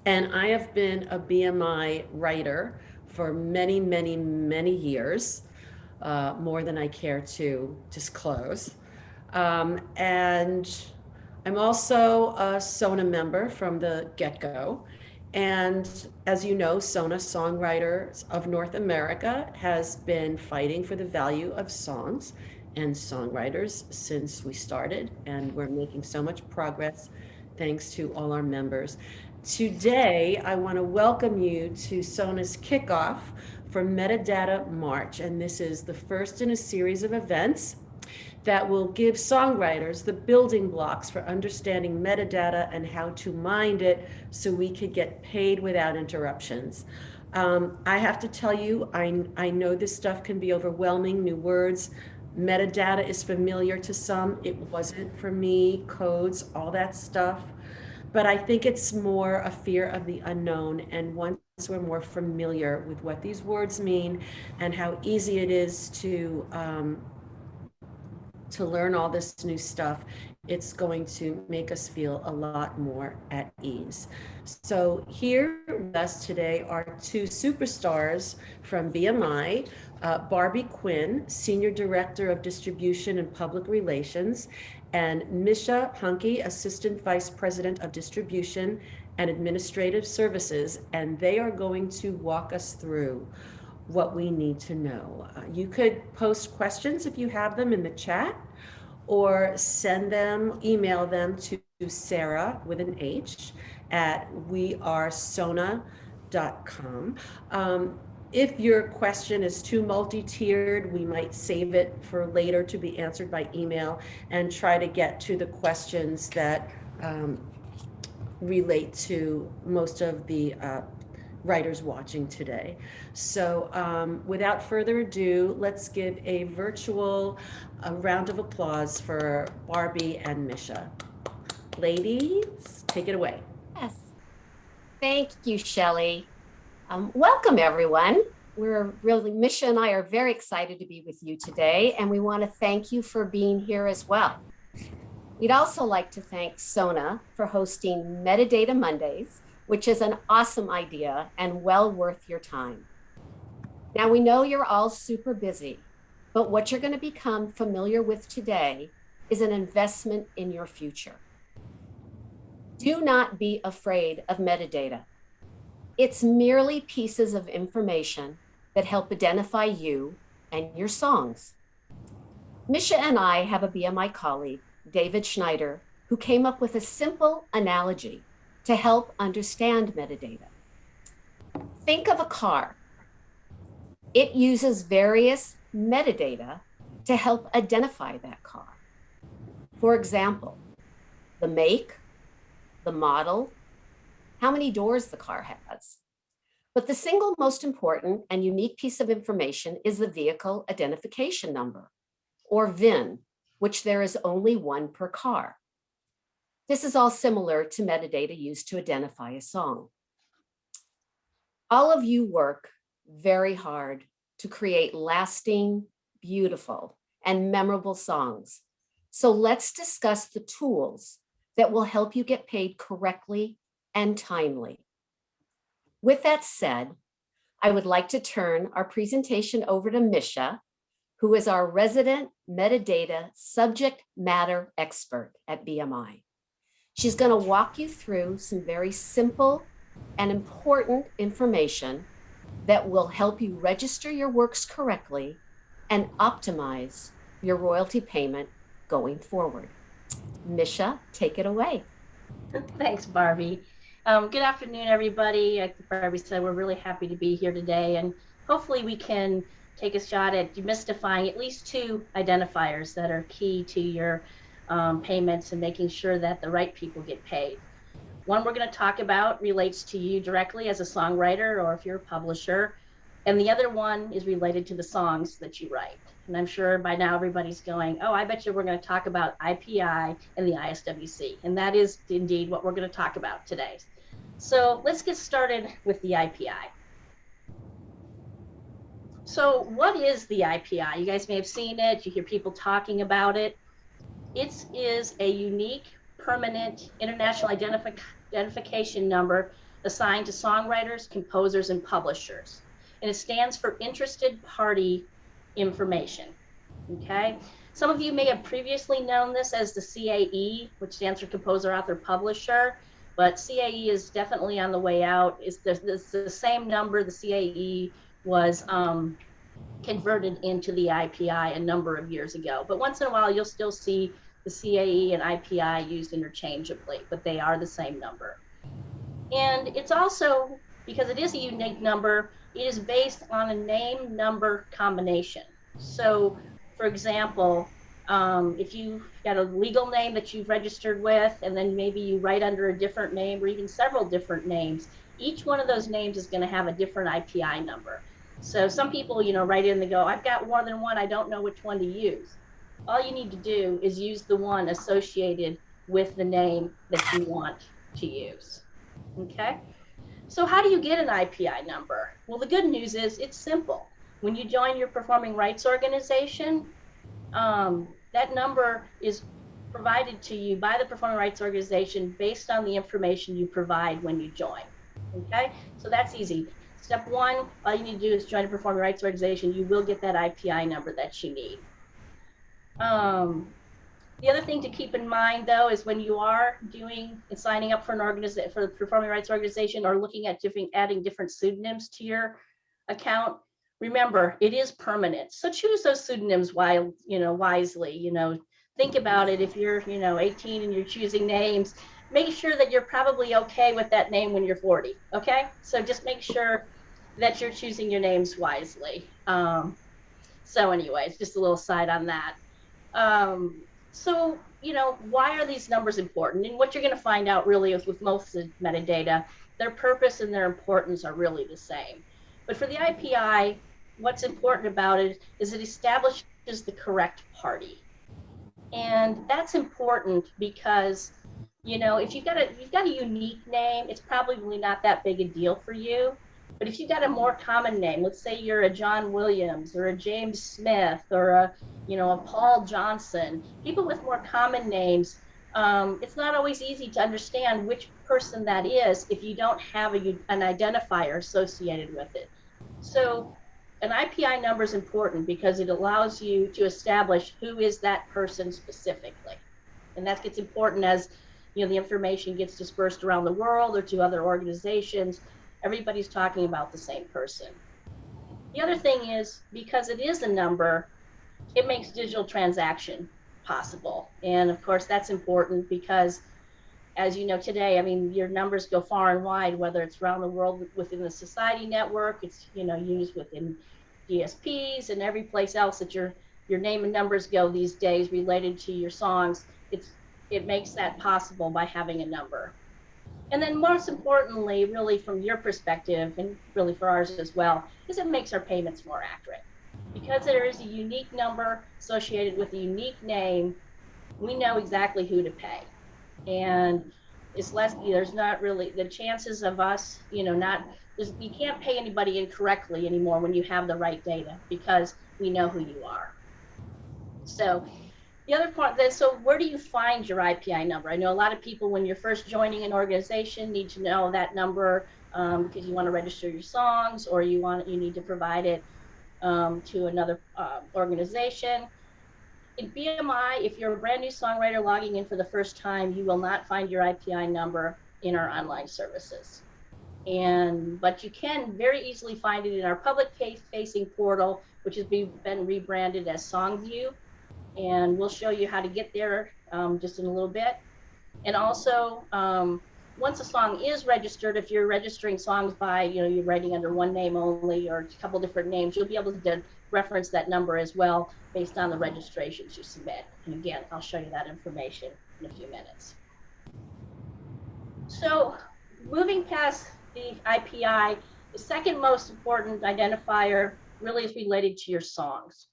And I have been a BMI writer for many, many, many years, more than I care to disclose. And I'm also a SONA member from the get-go. And as you know, SONA, Songwriters of North America, has been fighting for the value of songs and songwriters since we started, and we're making so much progress thanks to all our members. Today, I want to welcome you to SONA's kickoff for Metadata March, and this is the first in a series of events that will give songwriters the building blocks for understanding metadata and how to mine it so we could get paid without interruptions. I have to tell you, I know this stuff can be overwhelming, new words. Metadata is familiar to some. It wasn't for me, codes, all that stuff. But I think it's more a fear of the unknown. And once we're more familiar with what these words mean and how easy it is to learn all this new stuff, it's going to make us feel a lot more at ease. So here with us today are two superstars from BMI, Barbie Quinn, Senior Director of Distribution and Public Relations, and Misha Hunke, Assistant Vice President of Distribution and Administrative Services, and they are going to walk us through what we need to know. You could post questions if you have them in the chat, or email them to Sarah with an H at wearesona.com. If your question is too multi-tiered, we might save it for later to be answered by email and try to get to the questions that relate to most of the writers watching today. So without further ado, let's give a virtual round of applause for Barbie and Misha. Ladies, take it away. Yes. Thank you, Shelley. Welcome, everyone. Misha and I are very excited to be with you today, and we want to thank you for being here as well. We'd also like to thank SONA for hosting Metadata Mondays, which is an awesome idea and well worth your time. Now, we know you're all super busy, but what you're going to become familiar with today is an investment in your future. Do not be afraid of metadata. It's merely pieces of information that help identify you and your songs. Misha and I have a BMI colleague, David Schneider, who came up with a simple analogy to help understand metadata. Think of a car. It uses various metadata to help identify that car. For example, the make, the model, how many doors the car has. But the single most important and unique piece of information is the vehicle identification number, or VIN, which there is only one per car. This is all similar to metadata used to identify a song. All of you work very hard to create lasting, beautiful, and memorable songs. So let's discuss the tools that will help you get paid correctly and timely. With that said, I would like to turn our presentation over to Misha, who is our resident metadata subject matter expert at BMI. She's going to walk you through some very simple and important information that will help you register your works correctly and optimize your royalty payment going forward. Misha, take it away. Thanks, Barbie. Good afternoon, everybody. Like Barbie said, we're really happy to be here today, and hopefully we can take a shot at demystifying at least two identifiers that are key to your payments and making sure that the right people get paid. One we're going to talk about relates to you directly as a songwriter or if you're a publisher, and the other one is related to the songs that you write. And I'm sure by now everybody's going, oh, I bet you we're going to talk about IPI and the ISWC. And that is indeed what we're going to talk about today. So let's get started with the IPI. So what is the IPI? You guys may have seen it. You hear people talking about it. It is a unique, permanent international identification number assigned to songwriters, composers, and publishers. And it stands for Interested Party Information. Okay. Some of you may have previously known this as the CAE, which stands for Composer, Author, Publisher, but CAE is definitely on the way out. It's the same number. The CAE was converted into the IPI a number of years ago. But once in a while, you'll still see the CAE and IPI used interchangeably, but they are the same number. And it's also, because it is a unique number, it is based on a name number combination. So, for example, if you've got a legal name that you've registered with, and then maybe you write under a different name or even several different names, each one of those names is going to have a different IPI number. So some people, write in and they go, I've got more than one, I don't know which one to use. All you need to do is use the one associated with the name that you want to use. Okay, so how do you get an IPI number? Well, the good news is it's simple. When you join your performing rights organization, that number is provided to you by the performing rights organization based on the information you provide when you join. Okay, so that's easy. Step one, all you need to do is join a performing rights organization. You will get that IPI number that you need. The other thing to keep in mind, though, is when you are doing and signing up for an organization, for the performing rights organization, or looking at adding different pseudonyms to your account, remember it is permanent. So choose those pseudonyms wisely. Think about it. If you're 18 and you're choosing names, make sure that you're probably okay with that name when you're 40. Okay, so just make sure that you're choosing your names wisely. So anyways, just a little side on that. So, why are these numbers important? And what you're going to find out really is with most of the metadata, their purpose and their importance are really the same. But for the IPI, what's important about it is it establishes the correct party. And that's important because, if you've got a unique name, it's probably not that big a deal for you. But if you've got a more common name, let's say you're a John Williams or a James Smith or a Paul Johnson, people with more common names, it's not always easy to understand which person that is if you don't have an identifier associated with it. So an IPI number is important because it allows you to establish who is that person specifically. And that gets important as the information gets dispersed around the world or to other organizations. Everybody's talking about the same person. The other thing is, because it is a number, it makes digital transaction possible. And of course, that's important because, as you know today, your numbers go far and wide, whether it's around the world within the society network, it's used within DSPs and every place else that your name and numbers go these days related to your songs. It makes that possible by having a number. And then most importantly, really from your perspective, and really for ours as well, is it makes our payments more accurate. Because there is a unique number associated with a unique name, we know exactly who to pay. And it's less, there's not really, the chances of us, you can't pay anybody incorrectly anymore when you have the right data because we know who you are. So the other part, so where do you find your IPI number? I know a lot of people, when you're first joining an organization, need to know that number because you want to register your songs or you need to provide it to another organization. In BMI, if you're a brand new songwriter logging in for the first time, you will not find your IPI number in our online services. But you can very easily find it in our public-facing portal, which has been rebranded as Songvue. And we'll show you how to get there just in a little bit. And also, once a song is registered, if you're registering songs by, you're writing under one name only or a couple different names, you'll be able to reference that number as well based on the registrations you submit. And again, I'll show you that information in a few minutes. So moving past the IPI, the second most important identifier really is related to your songs.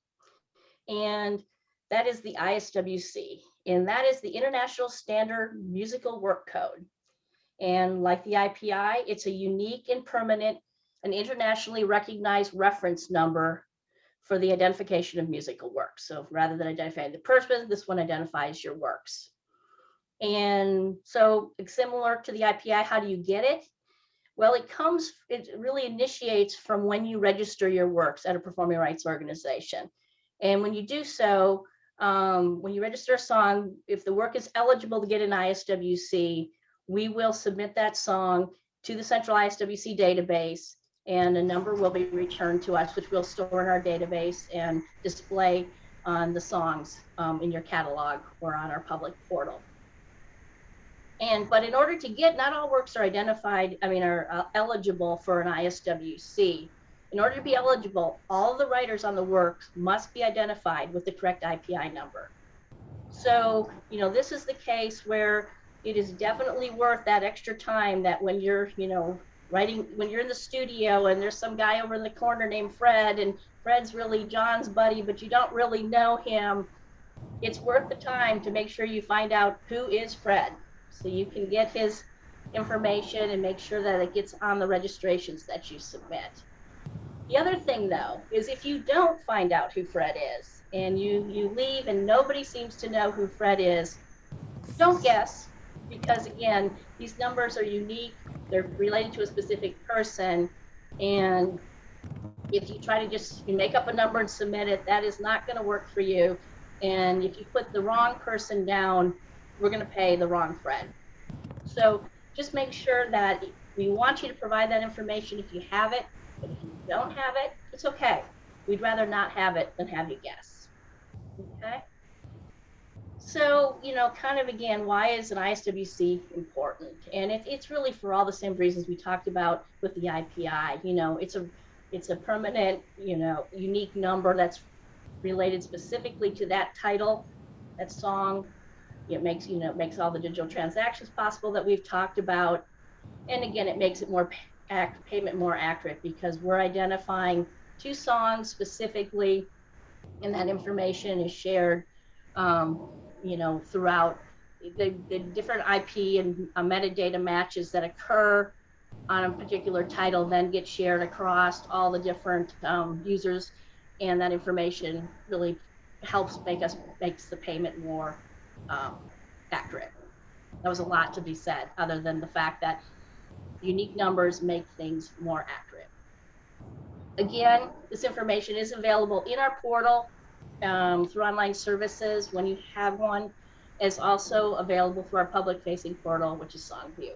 And that is the ISWC, and that is the International Standard Musical Work Code. And like the IPI, it's a unique and permanent and internationally recognized reference number for the identification of musical works. So rather than identifying the person, this one identifies your works. And so similar to the IPI, how do you get it? Well, it really initiates from when you register your works at a performing rights organization. And when you do so, when you register a song, if the work is eligible to get an ISWC, we will submit that song to the central ISWC database, and a number will be returned to us, which we'll store in our database and display on the songs in your catalog or on our public portal. But in order to get, not all works are identified, are eligible for an ISWC. In order to be eligible, all the writers on the works must be identified with the correct IPI number. So, this is the case where it is definitely worth that extra time that when you're, writing, when you're in the studio and there's some guy over in the corner named Fred, and Fred's really John's buddy, but you don't really know him, it's worth the time to make sure you find out who is Fred, so you can get his information and make sure that it gets on the registrations that you submit. The other thing, though, is if you don't find out who Fred is and you leave and nobody seems to know who Fred is, don't guess, because again, these numbers are unique. They're related to a specific person. And if you try to just make up a number and submit it, that is not going to work for you. And if you put the wrong person down, we're going to pay the wrong Fred. So just make sure that we want you to provide that information if you have it. But if you don't have it, it's okay. We'd rather not have it than have you guess. Okay? So, kind of again, why is an ISWC important? And it's really for all the same reasons we talked about with the IPI. It's a permanent, unique number that's related specifically to that title, that song. It makes, makes all the digital transactions possible that we've talked about. And again, it makes it payment more accurate because we're identifying two songs specifically, and that information is shared, throughout the different IP and metadata matches that occur on a particular title, then get shared across all the different users, and that information really helps makes the payment more accurate. That was a lot to be said, other than the fact that unique numbers make things more accurate. Again, this information is available in our portal through online services when you have one. It's also available through our public-facing portal, which is Songview.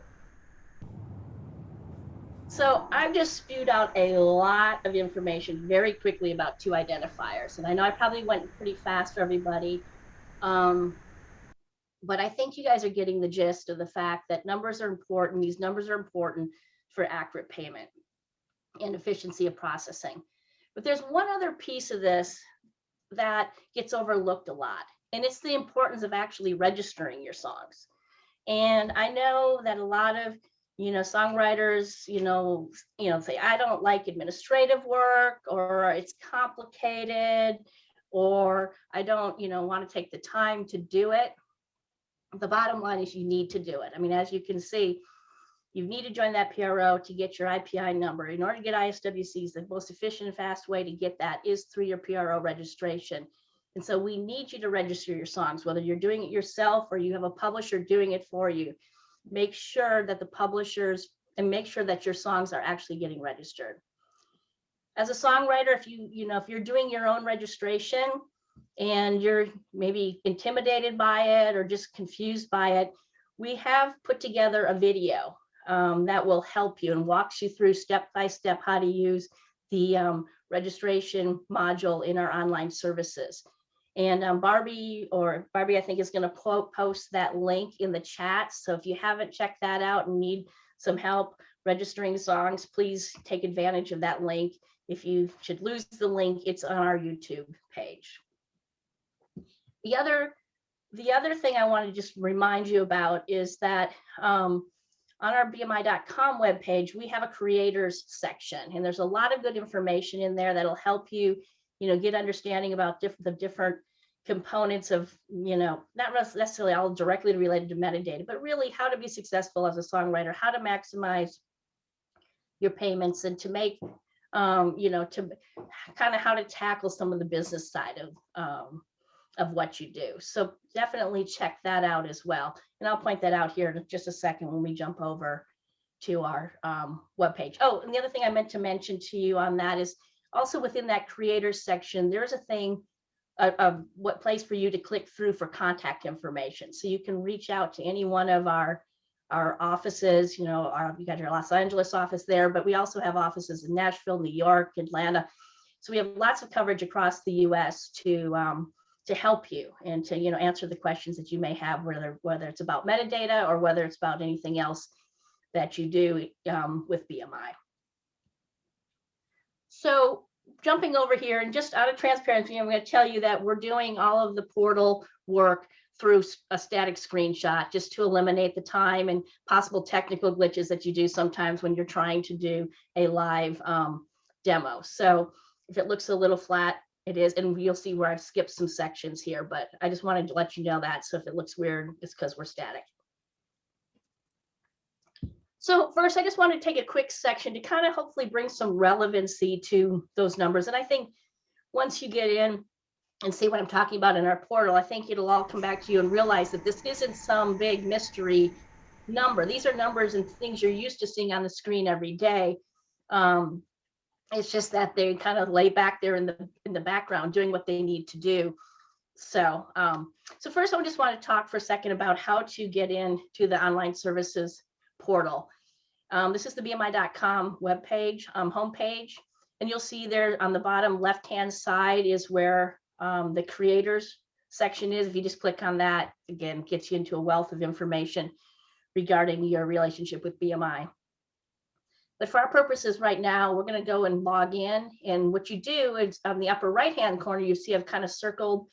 So I've just spewed out a lot of information very quickly about two identifiers, and I know I probably went pretty fast for everybody, but I think you guys are getting the gist of the fact that numbers are important. These numbers are important for accurate payment and efficiency of processing. But there's one other piece of this that gets overlooked a lot, and it's the importance of actually registering your songs. And I know that a lot of songwriters, say, I don't like administrative work, or it's complicated, or I don't, want to take the time to do it. The bottom line is you need to do it. As you can see, you need to join that PRO to get your IPI number. In order to get ISWCs, the most efficient and fast way to get that is through your PRO registration. And so we need you to register your songs, whether you're doing it yourself or you have a publisher doing it for you. Make sure that the publishers, and make sure that your songs are actually getting registered. As a songwriter, if you're doing your own registration and you're maybe intimidated by it or just confused by it, we have put together a video that will help you and walks you through step-by-step how to use the registration module in our online services. And Barbie, I think, is going to post that link in the chat. So if you haven't checked that out and need some help registering songs, please take advantage of that link. If you should lose the link, it's on our YouTube page. The other thing I want to just remind you about is that on our bmi.com webpage, we have a creators section, and there's a lot of good information in there that'll help you, get understanding about the different components of, not necessarily all directly related to metadata, but really how to be successful as a songwriter, how to maximize your payments, and to make, to kind of how to tackle some of the business side of what you do. So definitely check that out as well. And I'll point that out here in just a second when we jump over to our webpage. Oh, and the other thing I meant to mention to you on that is also within that creators section, there's a thing, what place for you to click through for contact information. So you can reach out to any one of our offices. You know, you got your Los Angeles office there, but we also have offices in Nashville, New York, Atlanta. So we have lots of coverage across the US to help you and to, you know, answer the questions that you may have, whether it's about metadata or whether it's about anything else that you do with BMI. So jumping over here, and just out of transparency, I'm going to tell you that we're doing all of the portal work through a static screenshot, just to eliminate the time and possible technical glitches that you do sometimes when you're trying to do a live demo. So if it looks a little flat, it is, and you'll see where I've skipped some sections here, but I just wanted to let you know that. So if it looks weird, it's because we're static. So first, I just want to take a quick section to kind of hopefully bring some relevancy to those numbers. And I think once you get in and see what I'm talking about in our portal, I think it'll all come back to you and realize that this isn't some big mystery number. These are numbers and things you're used to seeing on the screen every day. It's just that they kind of lay back there in the background doing what they need to do. So, so first, I just want to talk for a second about how to get into the online services portal. This is the bmi.com webpage, homepage, and you'll see there on the bottom left-hand side is where the creators section is. If you just click on that, again, it gets you into a wealth of information regarding your relationship with BMI. But for our purposes right now, we're going to go and log in. And what you do is on the upper right-hand corner, you see I've kind of circled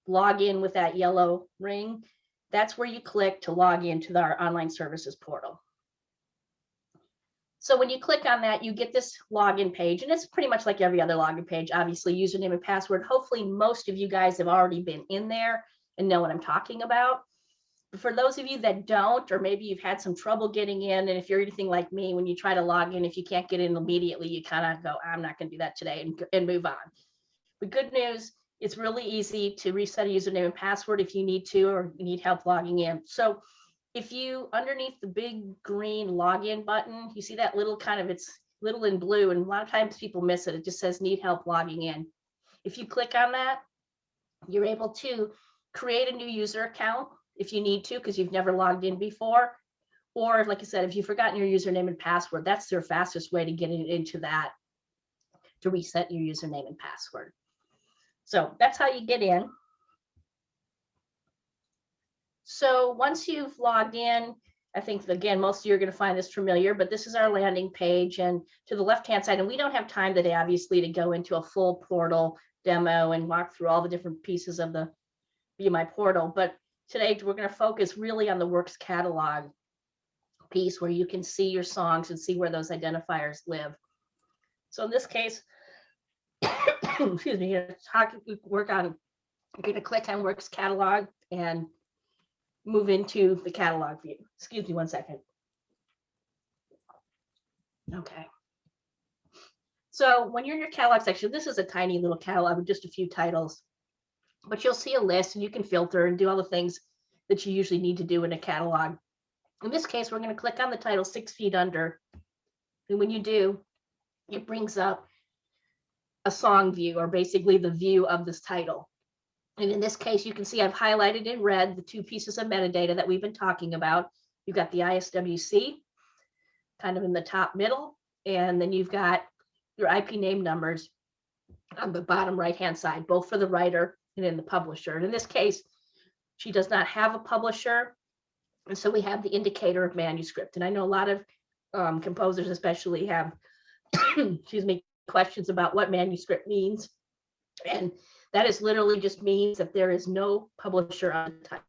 log in with that yellow ring. That's where you click to log into our online services portal. So when you click on that, you get this login page, and it's pretty much like every other login page, obviously username and password. Hopefully most of you guys have already been in there and know what I'm talking about. But for those of you that don't, or maybe you've had some trouble getting in, and if you're anything like me, when you try to log in, if you can't get in immediately, you kind of go, I'm not going to do that today, and move on. The good news, it's really easy to reset a username and password if you need to, or you need help logging in. So if you, underneath the big green login button, you see that little kind of, it's little in blue, and a lot of times people miss it. It just says need help logging in. If you click on that, you're able to create a new user account if you need to, because you've never logged in before. Or like I said, if you've forgotten your username and password, that's their fastest way to get into that, to reset your username and password. So that's how you get in. So once you've logged in, I think, again, most of you are going to find this familiar, but this is our landing page. And to the left-hand side, and we don't have time today, obviously, to go into a full portal demo and walk through all the different pieces of the BMI portal. But today, we're going to focus really on the works catalog piece, where you can see your songs and see where those identifiers live. So in this case, excuse me, I'm going to click on works catalog and move into the catalog view. Excuse me one second. Okay. So when you're in your catalog section, this is a tiny little catalog with just a few titles, but you'll see a list and you can filter and do all the things that you usually need to do in a catalog. In this case, we're going to click on the title 6 Feet Under. And when you do, it brings up a song view, or basically the view of this title. And in this case, you can see I've highlighted in red the two pieces of metadata that we've been talking about. You've got the ISWC kind of in the top middle, and then you've got your IP name numbers on the bottom right-hand side, both for the writer and in the publisher. And in this case, she does not have a publisher, and so we have the indicator of manuscript. And I know a lot of composers especially have excuse me, questions about what manuscript means. And that is literally just means that there is no publisher on the title.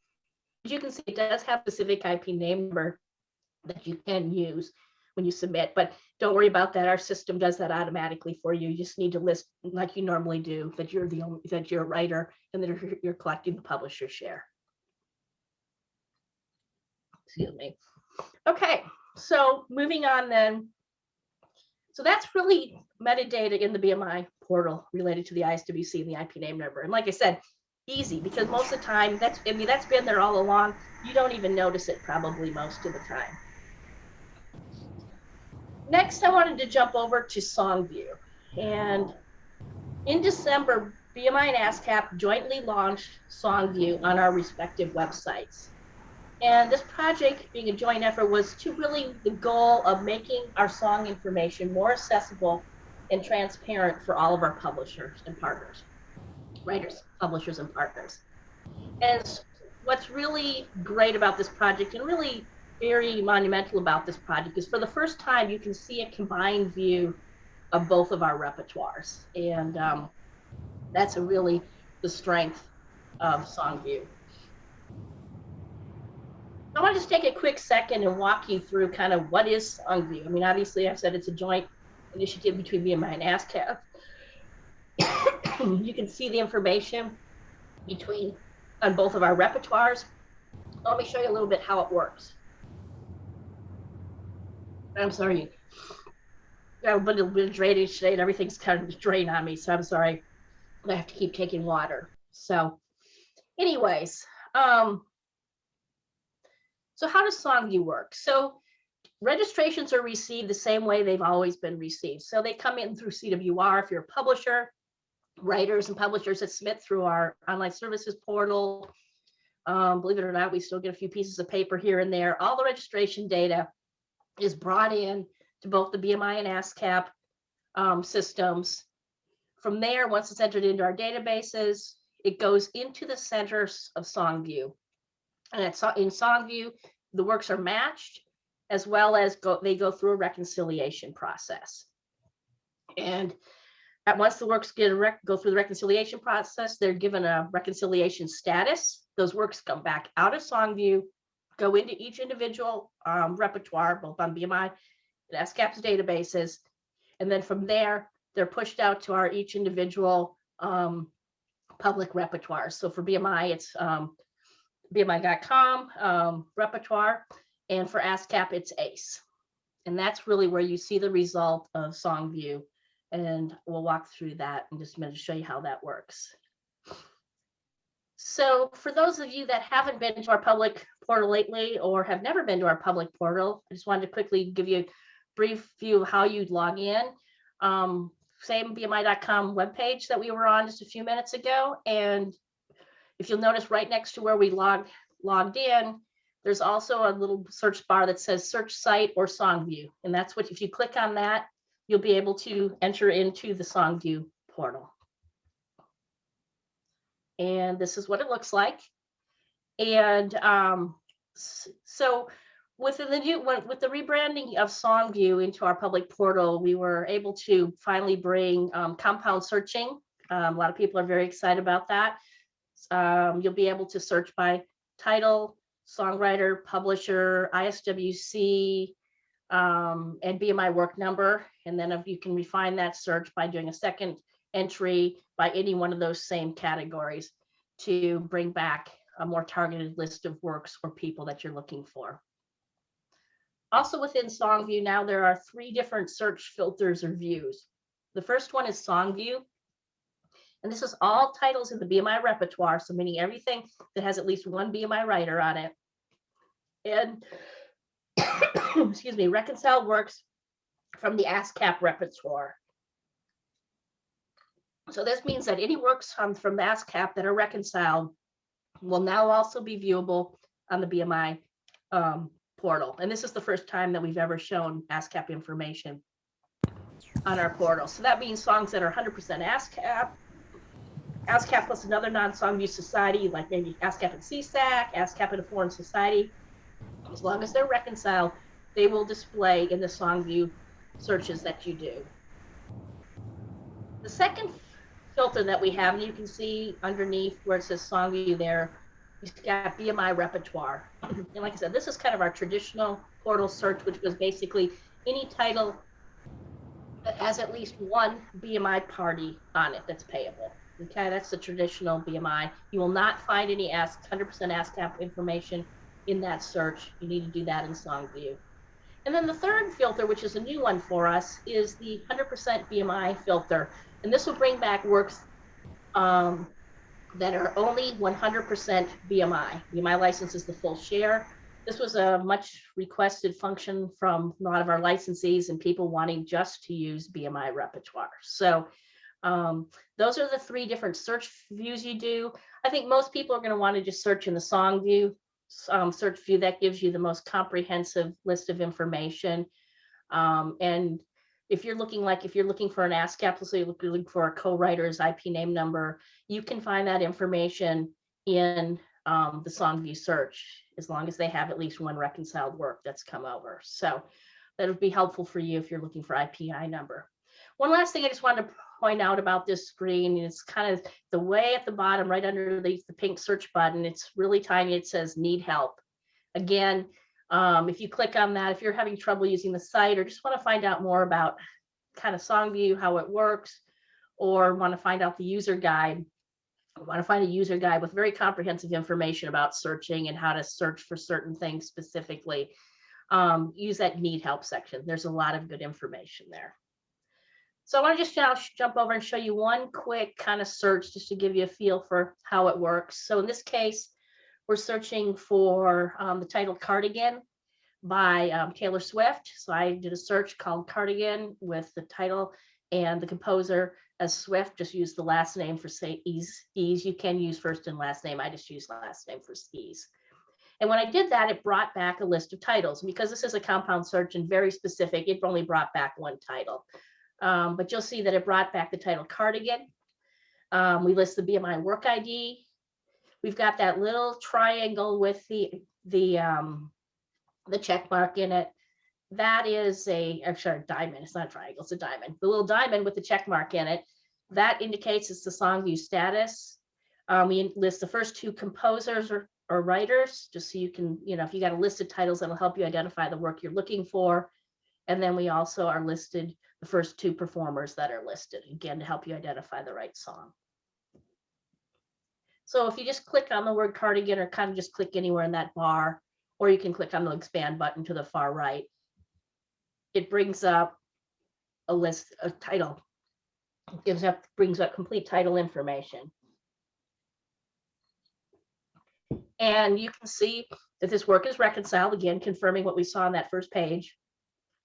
As you can see, it does have a specific IP name number that you can use when you submit, but don't worry about that. Our system does that automatically for you. You just need to list, like you normally do, that you're a writer and that you're collecting the publisher share. Excuse me. Okay, so moving on then. So that's really metadata in the BMI portal related to the ISWC and the IP name number. And like I said, easy, because most of the time, that's been there all along. You don't even notice it probably most of the time. Next, I wanted to jump over to Songvue. And in December, BMI and Ascap jointly launched Songvue on our respective websites. And this project, being a joint effort, was to really the goal of making our song information more accessible and transparent for all of our publishers and partners, writers, publishers, and partners. And what's really great about this project, and really very monumental about this project, is for the first time you can see a combined view of both of our repertoires. And that's really the strength of Songvue. I want to just take a quick second and walk you through kind of what is Songvue. I mean, obviously, I've said it's a joint initiative between BMI and Ascap. You can see the information on both of our repertoires. Let me show you a little bit how it works. I'm sorry, got a little bit of drainage today, and everything's kind of drained on me, so I'm sorry. I have to keep taking water. So, anyways, so how does Songvue work? So registrations are received the same way they've always been received. So they come in through CWR if you're a publisher, writers and publishers that submit through our online services portal. Believe it or not, we still get a few pieces of paper here and there. All the registration data is brought in to both the BMI and Ascap systems. From there, once it's entered into our databases, it goes into the centers of Songvue. And in Songvue, the works are matched, as well as they go through a reconciliation process. And once the works go through the reconciliation process, they're given a reconciliation status. Those works come back out of Songvue, go into each individual repertoire, both on BMI and Ascap's databases. And then from there, they're pushed out to our each individual public repertoire. So for BMI, it's bmi.com repertoire, and for Ascap, it's ACE. And that's really where you see the result of Songvue. And we'll walk through that in just a minute to show you how that works. So for those of you that haven't been to our public portal lately or have never been to our public portal, I just wanted to quickly give you a brief view of how you'd log in. Same bmi.com webpage that we were on just a few minutes ago. And if you'll notice right next to where we logged in, there's also a little search bar that says search site or Songvue. And that's what, if you click on that, you'll be able to enter into the Songvue portal. And this is what it looks like. And so with the rebranding of Songvue into our public portal, we were able to finally bring compound searching. A lot of people are very excited about that. You'll be able to search by title, songwriter, publisher, ISWC, and BMI work number. And then if you can refine that search by doing a second entry by any one of those same categories to bring back a more targeted list of works or people that you're looking for. Also within Songvue now, there are 3 different search filters or views. The first one is Songvue. And this is all titles in the BMI repertoire, so meaning everything that has at least one BMI writer on it. And excuse me, reconciled works from the Ascap repertoire. So this means that any works from the Ascap that are reconciled will now also be viewable on the BMI portal. And this is the first time that we've ever shown Ascap information on our portal. So that means songs that are 100% Ascap plus another non-Songvue society, like maybe Ascap and CSAC, Ascap and a foreign society. As long as they're reconciled, they will display in the Songvue searches that you do. The second filter that we have, and you can see underneath where it says Songvue there, we've got BMI repertoire. And like I said, this is kind of our traditional portal search, which was basically any title that has at least one BMI party on it that's payable. Okay, that's the traditional BMI. You will not find any 100% Ascap information in that search. You need to do that in Songvue. And then the third filter, which is a new one for us, is the 100% BMI filter. And this will bring back works that are only 100% BMI. BMI license is the full share. This was a much requested function from a lot of our licensees and people wanting just to use Bmi Repertoire. So those are the 3 different search views you do. I think most people are going to want to just search in the Songview search view. That gives you the most comprehensive list of information. And if you're looking for an Ascap, so you're looking for a co-writer's IP name number, you can find that information in the Songview search, as long as they have at least one reconciled work that's come over. So that would be helpful for you if you're looking for IPI number. One last thing I just wanted to point out about this screen, it's kind of the way at the bottom, right underneath the pink search button, it's really tiny. It says need help. Again, if you click on that, if you're having trouble using the site or just want to find out more about kind of Songview, how it works, or want to find out the user guide, want to find a user guide with very comprehensive information about searching and how to search for certain things specifically, use that need help section. There's a lot of good information there. So I want to just now jump over and show you one quick kind of search just to give you a feel for how it works. So in this case, we're searching for the title Cardigan by Taylor Swift. So I did a search called Cardigan with the title and the composer as Swift. Just use the last name for say ease. You can use first and last name. I just use last name for ease. And when I did that, it brought back a list of titles. And because this is a compound search and very specific, it only brought back one title. But you'll see that it brought back the title Cardigan. We list the Bmi work ID. We've got that little triangle with the check mark in it. That is a diamond. It's not a triangle, it's a diamond. The little diamond with the check mark in it, that indicates it's the Songview status. We list the first 2 composers or writers, just so you can, if you got a list of titles, that'll help you identify the work you're looking for. And then we also are listed the first 2 performers that are listed, again, to help you identify the right song. So if you just click on the word Cardigan, or kind of just click anywhere in that bar, or you can click on the expand button to the far right, it brings up a list of title. It brings up complete title information. And you can see that this work is reconciled, again, confirming what we saw on that first page.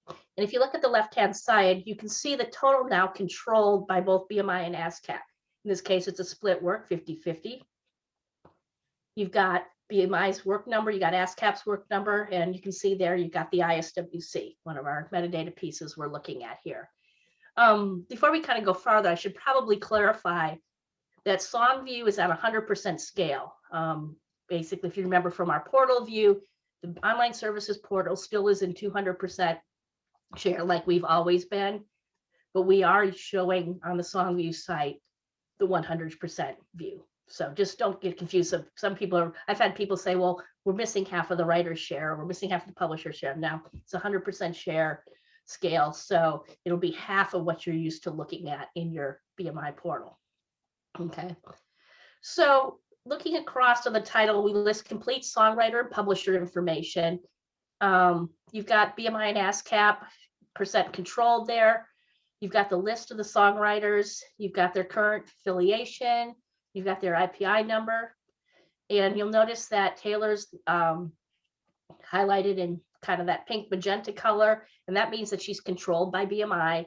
And if you look at the left-hand side, you can see the total now controlled by both Bmi and Ascap. In this case, it's a split work, 50-50. You've got Bmi's work number, you got Ascap's work number, and you can see there you've got the Iswc, one of our metadata pieces we're looking at here. Before we kind of go farther, I should probably clarify that Songview is at 100% scale. Basically, if you remember from our portal view, the online services portal still is in 200% share like we've always been, but we are showing on the Songview site the 100% view. So just don't get confused. So some people I've had people say, well, we're missing half of the writer's share, or we're missing half of the publisher's share. Now it's 100% share scale. So it'll be half of what you're used to looking at in your Bmi portal. Okay. So looking across to the title, we list complete songwriter and publisher information. You've got Bmi and Ascap percent controlled there. You've got the list of the songwriters. You've got their current affiliation. You've got their IPI number. And you'll notice that Taylor's highlighted in kind of that pink magenta color. And that means that she's controlled by Bmi.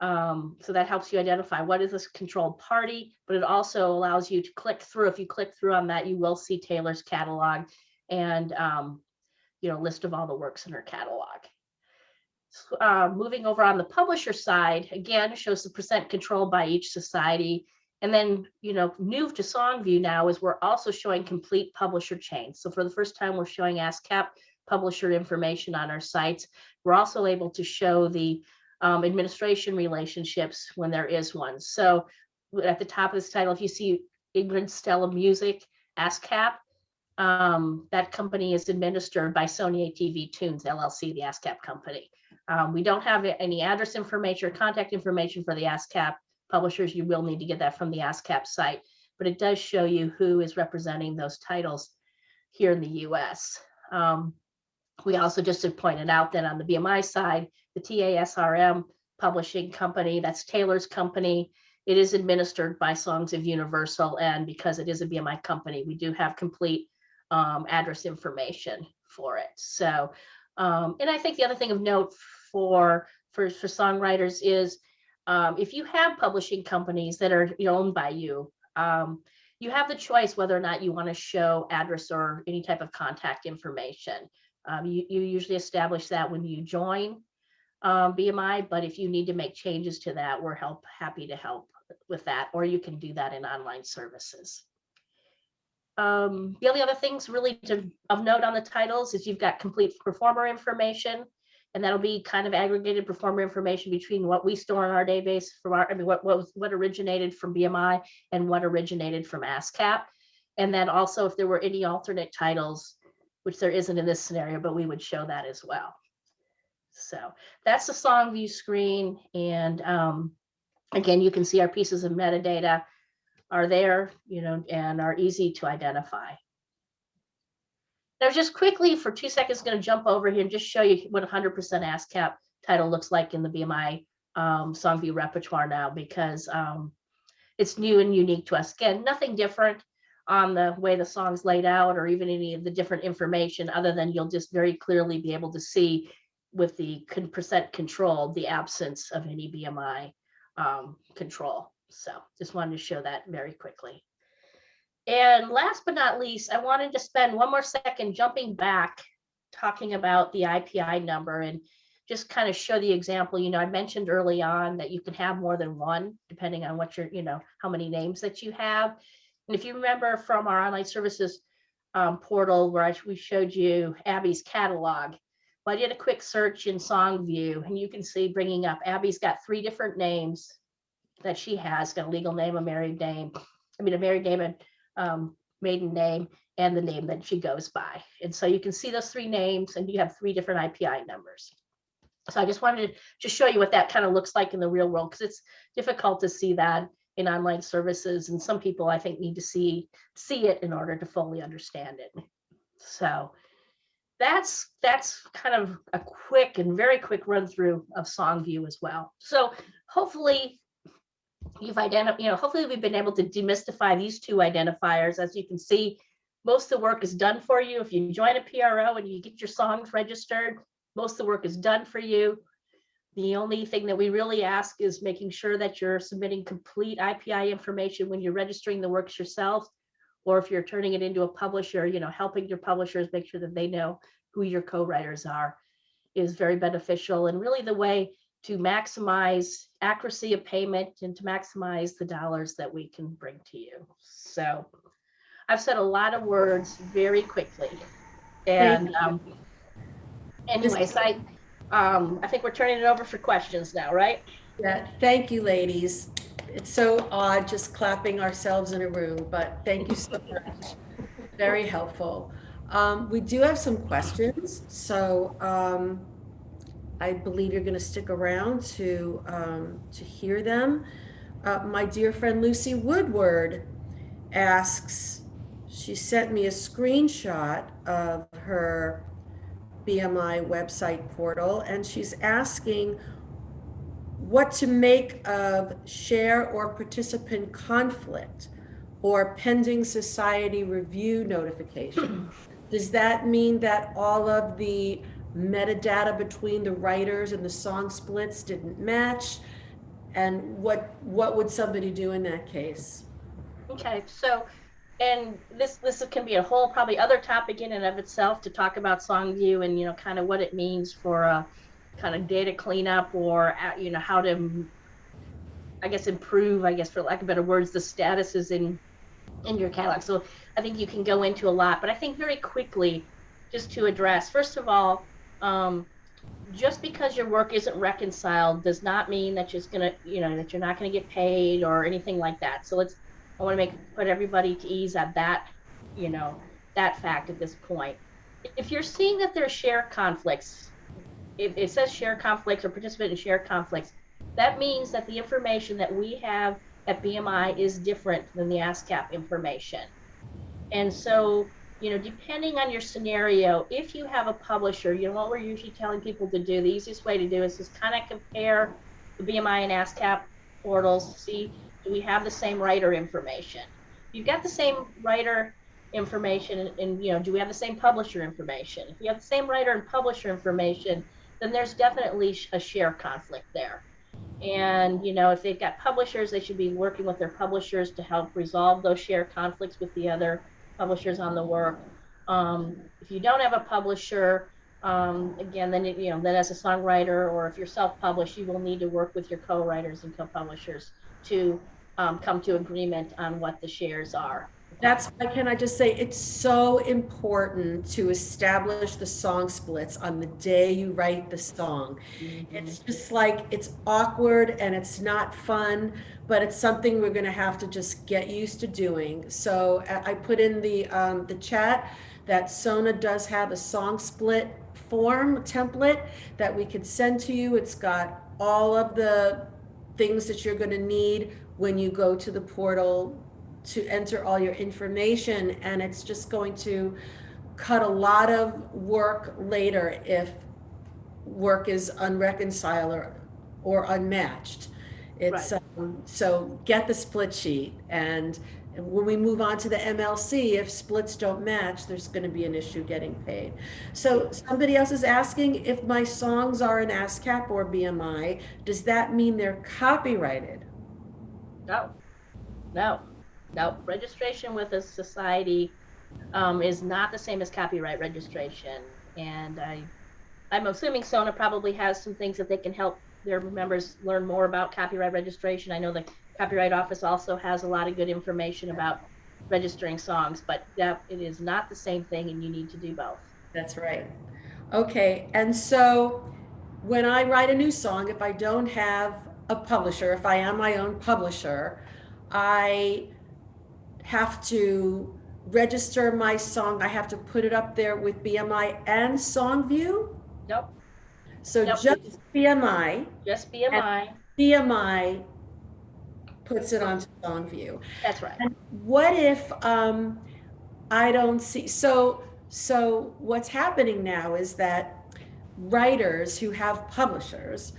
So that helps you identify what is this controlled party, but it also allows you to click through. If you click through on that, you will see Taylor's catalog and list of all the works in her catalog. Moving over on the publisher side, again, shows the percent controlled by each society. And then, new to Songview now is we're also showing complete publisher chains. So for the first time, we're showing Ascap publisher information on our sites. We're also able to show the administration relationships when there is one. So at the top of this title, if you see Ingrid Stella Music, Ascap, that company is administered by Sony ATV Tunes LLC, the Ascap company. We don't have any address information or contact information for the Ascap publishers. You will need to get that from the Ascap site, but it does show you who is representing those titles here in the US. We also just pointed out that on the Bmi side, the TASRM publishing company, that's Taylor's company, it is administered by Songs of Universal, and because it is a Bmi company, we do have complete address information for it. So, and I think the other thing of note for songwriters is if you have publishing companies that are owned by you, you have the choice whether or not you want to show address or any type of contact information. You usually establish that when you join BMI, but if you need to make changes to that, we're happy to help with that, or you can do that in online services. The only other things really of note on the titles is you've got complete performer information, and that'll be kind of aggregated performer information between what we store in our database from what originated from BMI and what originated from Ascap. And then also if there were any alternate titles, which there isn't in this scenario, but we would show that as well. So that's the Songvue screen. And again, you can see our pieces of metadata are there, and are easy to identify. Now, just quickly for 2 seconds, going to jump over here and just show you what 100% Ascap title looks like in the Bmi Songvue repertoire now, because it's new and unique to us. Again, nothing different on the way the song's laid out or even any of the different information, other than you'll just very clearly be able to see with the percent control the absence of any BMI control. So just wanted to show that very quickly. And last but not least, I wanted to spend one more second jumping back, talking about the IPI number and just kind of show the example. I mentioned early on that you can have more than one, depending on what how many names that you have. And if you remember from our online services portal where we showed you Abby's catalog, well, I did a quick search in Songvue, and you can see bringing up Abby's got 3 different names that she has, got a legal name, a married name, a married name, and maiden name, and the name that she goes by. And so you can see those 3 names, and you have 3 different IPI numbers. So I just wanted to show you what that kind of looks like in the real world, because it's difficult to see that in online services, and some people I think need to see it in order to fully understand it. So that's kind of a quick and very quick run through of Songvue as well. So hopefully you've hopefully we've been able to demystify these 2 identifiers. As you can see, most of the work is done for you. If you join a PRO and you get your songs registered, most of the work is done for you. The only thing that we really ask is making sure that you're submitting complete IPI information when you're registering the works yourself, or if you're turning it into a publisher, helping your publishers make sure that they know who your co-writers are is very beneficial, and really the way to maximize accuracy of payment and to maximize the dollars that we can bring to you. So I've said a lot of words very quickly. And anyways, I think we're turning it over for questions now, right? Yeah, thank you, ladies. It's so odd just clapping ourselves in a room, but thank you so much. Very helpful. We do have some questions, so I believe you're going to stick around to hear them. My dear friend Lucy Woodward asks, she sent me a screenshot of her BMI website portal, and she's asking what to make of share or participant conflict or pending society review notification. Does that mean that all of the metadata between the writers and the song splits didn't match? And what would somebody do in that case? Okay, so, and this can be a whole probably other topic in and of itself to talk about Songvue and kind of what it means for a kind of data cleanup, or how to, I guess, improve, I guess for lack of better words, the statuses in your catalog. So I think you can go into a lot, but I think very quickly, just to address, first of all, just because your work isn't reconciled does not mean that you're gonna, that you're not gonna get paid or anything like that. So I want to put everybody to ease at that, that fact at this point. If you're seeing that there's share conflicts, if it says share conflicts or participant in share conflicts, that means that the information that we have at BMI is different than the Ascap information. And so, depending on your scenario, if you have a publisher, what we're usually telling people to do, the easiest way to do is just kind of compare the BMI and Ascap portals to see, do we have the same writer information? If you've got the same writer information, and do we have the same publisher information? If we have the same writer and publisher information, then there's definitely a share conflict there. And if they've got publishers, they should be working with their publishers to help resolve those share conflicts with the other publishers on the work. If you don't have a publisher, again, then then as a songwriter, or if you're self-published, you will need to work with your co-writers and co-publishers to come to agreement on what the shares are. That's why, can I just say, it's so important to establish the song splits on the day you write the song. It's just like, it's awkward and it's not fun, but it's something we're going to have to just get used to doing. So I put in the chat that Sona does have a song split form template that we could send to you. It's got all of the things that you're going to need when you go to the portal to enter all your information, and it's just going to cut a lot of work later if work is unreconciled or unmatched. It's Right. So get the split sheet, and when we move on to the MLC, if splits don't match, there's going to be an issue getting paid. So somebody else is asking if my songs are in Ascap or BMI, does that mean they're copyrighted? No. Registration with a society is not the same as copyright registration. And I'm assuming Sona probably has some things that they can help their members learn more about copyright registration. I know the Copyright Office also has a lot of good information about registering songs, but it is not the same thing, and you need to do both. That's right. Okay, and so when I write a new song, if I don't have a publisher, if I am my own publisher, I have to register my song. I have to put it up there with BMI and Songvue. Nope. So Nope. just BMI. Just BMI. BMI puts it onto Songvue. That's right. And what if I don't see? So what's happening now is that writers who have publishers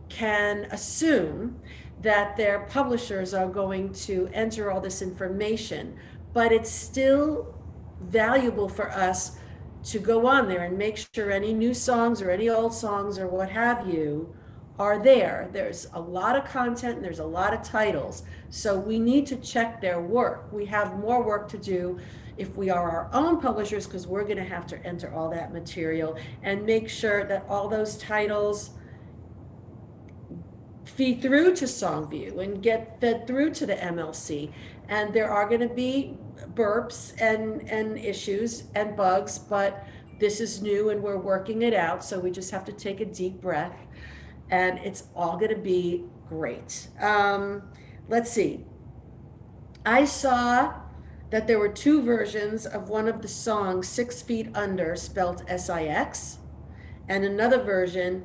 can assume that their publishers are going to enter all this information, but it's still valuable for us to go on there and make sure any new songs or any old songs or what have you are there. There's a lot of content and there's a lot of titles. So we need to check their work. We have more work to do if we are our own publishers, because we're going to have to enter all that material and make sure that all those titles feed through to Songvue and get fed through to the MLC. And there are going to be burps and issues and bugs, but this is new and we're working it out. So we just have to take a deep breath, and it's all going to be great. Let's see. I saw that there were two versions of one of the songs, 6 Feet Under, spelled SIX, and another version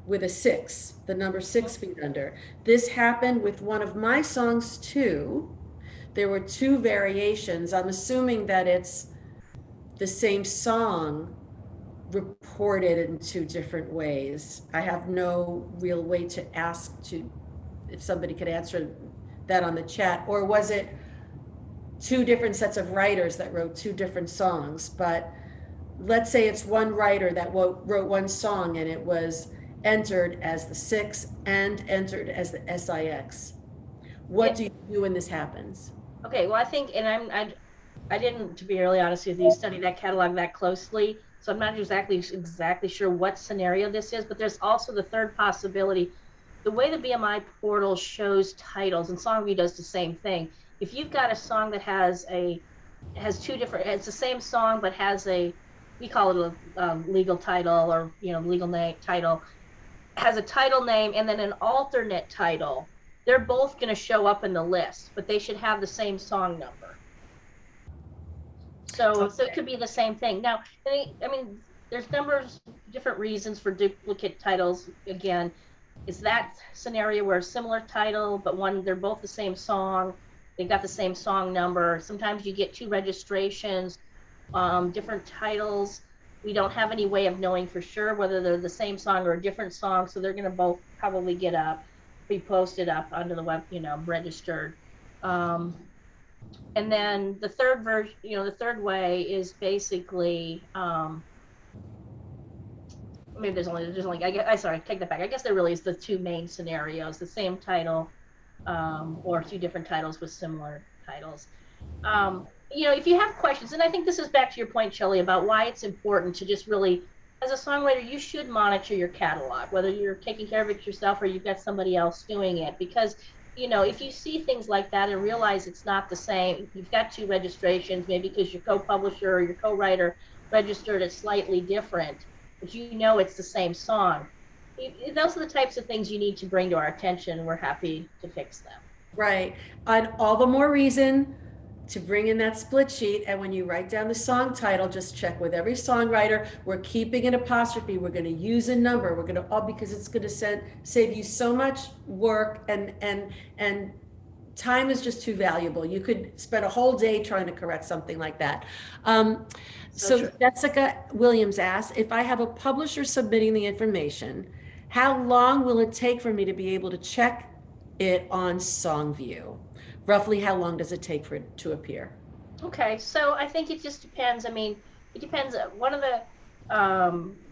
with a 6, the number 6 feet under. This happened with one of my songs too. There were two variations. I'm assuming that it's the same song reported in two different ways. I have no real way to ask if somebody could answer that on the chat, or was it two different sets of writers that wrote two different songs? But let's say it's one writer that wrote one song and it was entered as the 6 and entered as the SIX. What do you do when this happens? Okay, well, I think, and I didn't, to be really honest with you, study that catalog that closely, so I'm not exactly sure what scenario this is, but there's also the third possibility. The way the BMI portal shows titles, and Songvue does the same thing. If you've got a song that has two different, it's the same song but has we call it a legal title, or legal name title, has a title name and then an alternate title, they're both going to show up in the list, but they should have the same song number. So it could be the same thing. Now, I mean, there's different reasons for duplicate titles. Again, is that scenario where a similar title, but they're both the same song, they got the same song number. Sometimes you get two registrations, different titles. We don't have any way of knowing for sure whether they're the same song or a different song, so they're going to both probably be posted up onto the web, registered. And then the third version, the third way is basically, maybe there's only, sorry, take that back. I guess there really is the two main scenarios, the same title, or two different titles with similar titles. If you have questions, and I think this is back to your point, Shelley, about why it's important to just really, as a songwriter, you should monitor your catalog, whether you're taking care of it yourself or you've got somebody else doing it. Because, if you see things like that and realize it's not the same, you've got two registrations, maybe because your co-publisher or your co-writer registered it slightly different, but it's the same song. Those are the types of things you need to bring to our attention, and we're happy to fix them. Right. And all the more reason to bring in that split sheet. And when you write down the song title, just check with every songwriter. We're keeping an apostrophe. We're going to use a number. We're going to, because it's going to save you so much work, and time is just too valuable. You could spend a whole day trying to correct something like that. So Jessica Williams asks, if I have a publisher submitting the information, how long will it take for me to be able to check it on Songvue? Roughly how long does it take for it to appear? Okay, so I think it just depends. I mean, it depends. One of the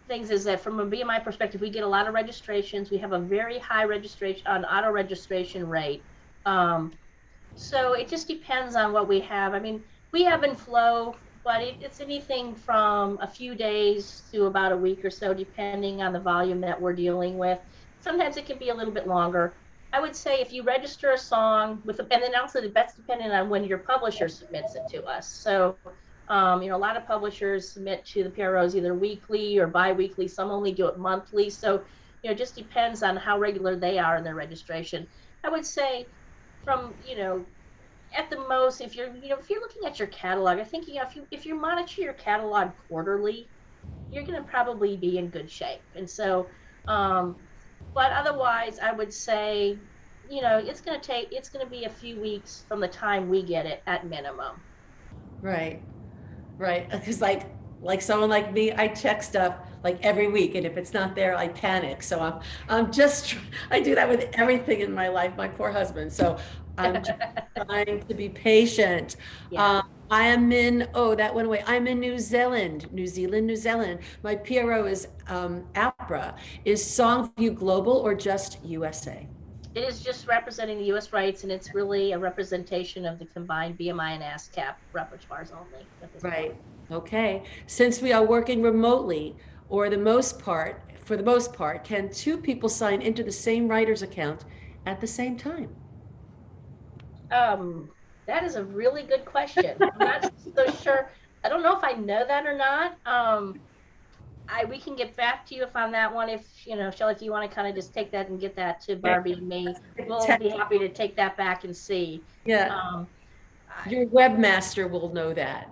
things is that from a BMI perspective, we get a lot of registrations. We have a very high registration on auto registration rate. So it just depends on what we have. I mean, we have in flow, but it's anything from a few days to about a week or so, depending on the volume that we're dealing with. Sometimes it can be a little bit longer. I would say if you register a song with, and then also that's depending on when your publisher submits it to us. So, a lot of publishers submit to the PROs either weekly or bi-weekly. Some only do it monthly. So, it just depends on how regular they are in their registration. I would say from, at the most, if you're looking at your catalog, I think, if you monitor your catalog quarterly, you're going to probably be in good shape. And so, but otherwise, I would say, it's going to be a few weeks from the time we get it at minimum. Right. Because like someone like me, I check stuff like every week, and if it's not there, I panic. So I do that with everything in my life, my poor husband. So I'm just trying to be patient. Yeah. I am in, that went away. I'm in New Zealand. My PRO is APRA. Is Songvue global or just USA? It is just representing the U.S. rights, and it's really a representation of the combined Bmi and Ascap repertoires only. Right. Okay. Since we are working remotely, for the most part, can two people sign into the same writer's account at the same time? That is a really good question. I'm not so sure. I don't know if I know that or not. We can get back to you on that one. If Shelley, if you want to kind of just take that and get that to Barbie and me, we'll be happy to take that back and see. Yeah. Your webmaster will know that.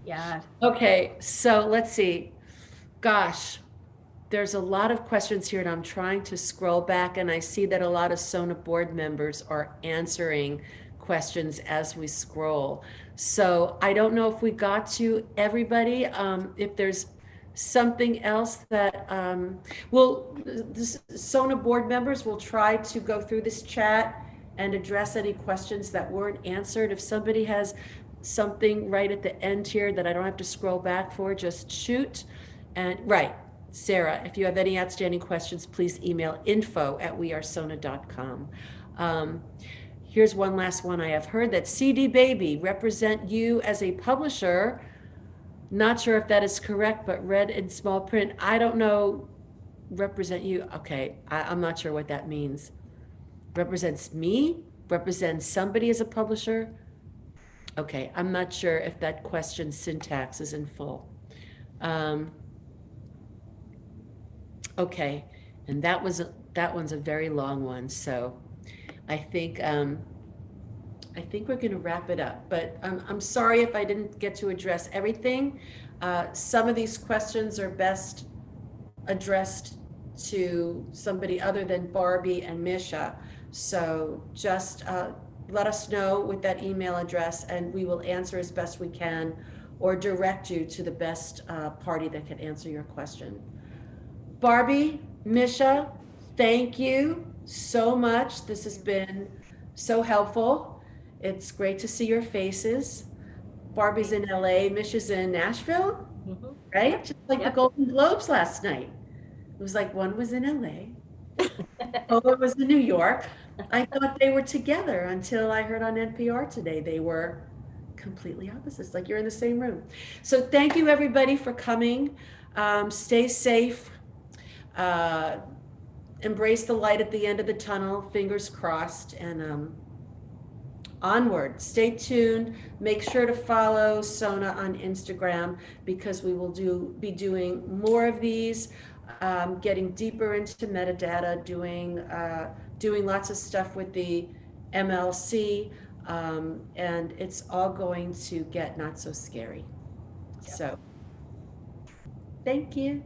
Yeah. Okay, so let's see. Gosh, there's a lot of questions here, and I'm trying to scroll back, and I see that a lot of SONA board members are answering questions as we scroll. So I don't know if we got to everybody. If there's something else that, the SONA board members will try to go through this chat and address any questions that weren't answered. If somebody has something right at the end here that I don't have to scroll back for, just shoot. And right, Sarah, if you have any outstanding questions, please email info@wearesona.com. Here's one last one. I have heard that CD Baby represent you as a publisher. Not sure if that is correct, but read in small print. I don't know. Represent you. Okay, I'm not sure what that means. Represents me? Represents somebody as a publisher? Okay, I'm not sure if that question syntax is in full. Okay, and that one's a very long one, so I think we're going to wrap it up. But I'm sorry if I didn't get to address everything. Some of these questions are best addressed to somebody other than Barbie and Misha. So just let us know with that email address, and we will answer as best we can, or direct you to the best party that can answer your question. Barbie, Misha, thank you so much. This has been so helpful. It's great to see your faces. Barbie's in LA, Misha's in Nashville, Mhm. right? Yep. Just like the Yep. Golden Globes last night. It was like one was in LA, Polar was in New York. I thought they were together until I heard on NPR today they were completely opposites, like you're in the same room. So thank you everybody for coming. Stay safe. Uh, Embrace the light at the end of the tunnel, fingers crossed, and onward. Stay tuned. Make sure to follow Sona on Instagram because we will be doing more of these, getting deeper into metadata, doing lots of stuff with the MLC, and it's all going to get not so scary. So, thank you.